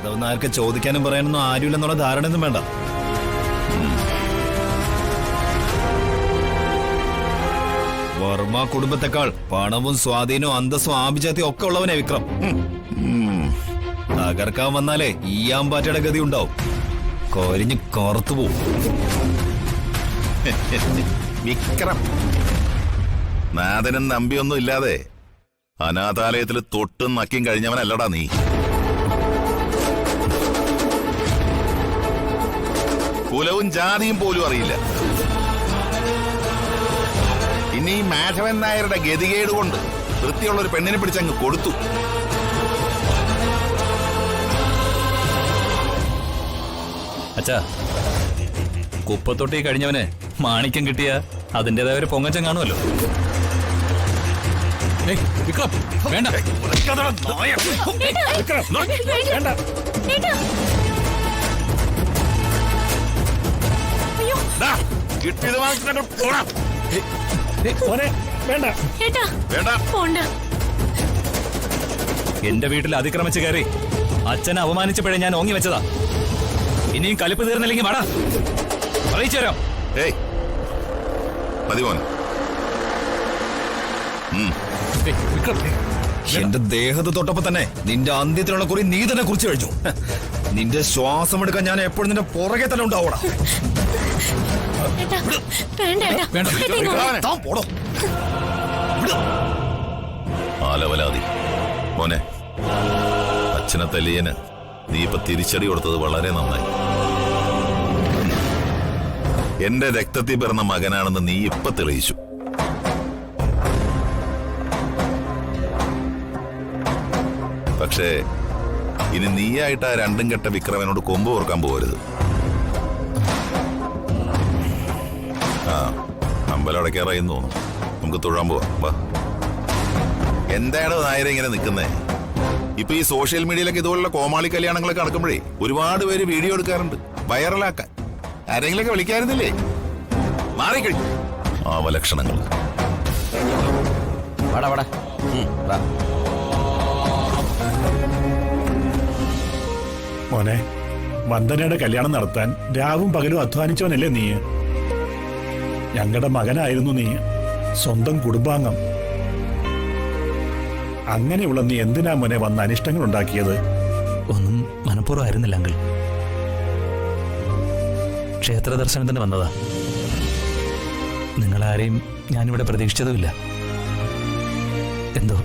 അതൊന്നും ആർക്ക് ചോദിക്കാനും പറയാനൊന്നും ആരുമില്ലെന്നുള്ള ധാരണയൊന്നും വേണ്ട. വർമ്മ കുടുംബത്തെക്കാൾ പണവും സ്വാധീനവും അന്തസ്സും ആഭിജാത്യവും ഒക്കെ ഉള്ളവനെ വിക്രം. തകർക്കാൻ വന്നാലേ ഈ ആമ്പാറ്റയുടെ ഗതി ഉണ്ടാവും. കൊരിഞ്ഞ് കറുത്തു പോവും. വിക്രം നാഥനും നമ്പിയൊന്നും ഇല്ലാതെ അനാഥാലയത്തിൽ തൊട്ടും നക്കിയും കഴിഞ്ഞവനല്ലടാ നീ. കുലവും ജാതിയും പോലും അറിയില്ല. ഇനി മാധവൻ നായരുടെ ഗതികേട് കൊണ്ട് വൃത്തിയുള്ളൊരു പെണ്ണിനെ പിടിച്ചങ്ങ് കൊടുത്തു. അച്ഛാ, കുപ്പത്തൊട്ടി കഴിഞ്ഞവന് മാണിക്യം കിട്ടിയ അതിൻ്റെതായ ഒരു പൊങ്ങച്ചം കാണുമല്ലോ. വിക്രം വേണ്ട, എന്റെ വീട്ടിൽ അതിക്രമിച്ച് കയറി അച്ഛനെ അവമാനിച്ചപ്പോഴേ ഞാൻ ഓങ്ങി വെച്ചതാ. ഇനിയും കലിപ്പ് തീർന്നില്ലെങ്കിൽ വാടാ, അറിയിച്ചു തരാം. എന്റെ ദേഹത്ത് തൊട്ടപ്പോ തന്നെ നിന്റെ അന്ത്യത്തിനുള്ള കുറി നീ തന്നെ കുറിച്ച് കഴിഞ്ഞു. നിന്റെ ശ്വാസം എടുക്കാൻ ഞാൻ എപ്പോഴും നിന്റെ പുറകെ തന്നെ ഉണ്ടാവൂടാ. ആലവലാതി മോനെ, അച്ഛനെ തല്ലിയന് നീ ഇപ്പൊ തിരിച്ചടി കൊടുത്തത് വളരെ നന്നായി. എന്റെ രക്തത്തിൽ പിറന്ന മകനാണെന്ന് നീ ഇപ്പൊ തെളിയിച്ചു. പക്ഷേ ഇനി നീയായിട്ട് ആ രണ്ടും കെട്ട വിക്രമനോട് കൊമ്പ് ഓർക്കാൻ പോകരുത്. ആ, അമ്പലം അടയ്ക്കാറായിന്ന് തോന്നുന്നു. നമുക്ക് തൊഴാൻ പോവാം. വാ. എന്താണ് നായരെ ഇങ്ങനെ നിൽക്കുന്നേ? ഇപ്പൊ ഈ സോഷ്യൽ മീഡിയയിലൊക്കെ ഇതുപോലുള്ള കോമാളി കല്യാണങ്ങളൊക്കെ നടക്കുമ്പോഴേ ഒരുപാട് പേര് വീഡിയോ എടുക്കാറുണ്ട്, വൈറലാക്കാൻ. ആരെങ്കിലൊക്കെ വിളിക്കാറുന്നില്ലേ? മാറിക്കഴിഞ്ഞു അവലക്ഷണങ്ങൾ. മോനെ, വന്ദനയുടെ കല്യാണം നടത്താൻ രാവും പകലും അധ്വാനിച്ചവനല്ലേ നീ? ഞങ്ങളുടെ മകനായിരുന്നു നീ, സ്വന്തം കുടുംബാംഗം. അങ്ങനെയുള്ള നീ എന്തിനാ മോനെ വന്ന് അനിഷ്ടങ്ങൾ ഉണ്ടാക്കിയത്? ഒന്നും മനഃപൂർവ്വമായിരുന്നില്ല അങ്കിൾ. ക്ഷേത്ര ദർശനത്തിന് വന്നതാ. നിങ്ങളാരെയും ഞാനിവിടെ പ്രതീക്ഷിച്ചതുമില്ല. എന്തോ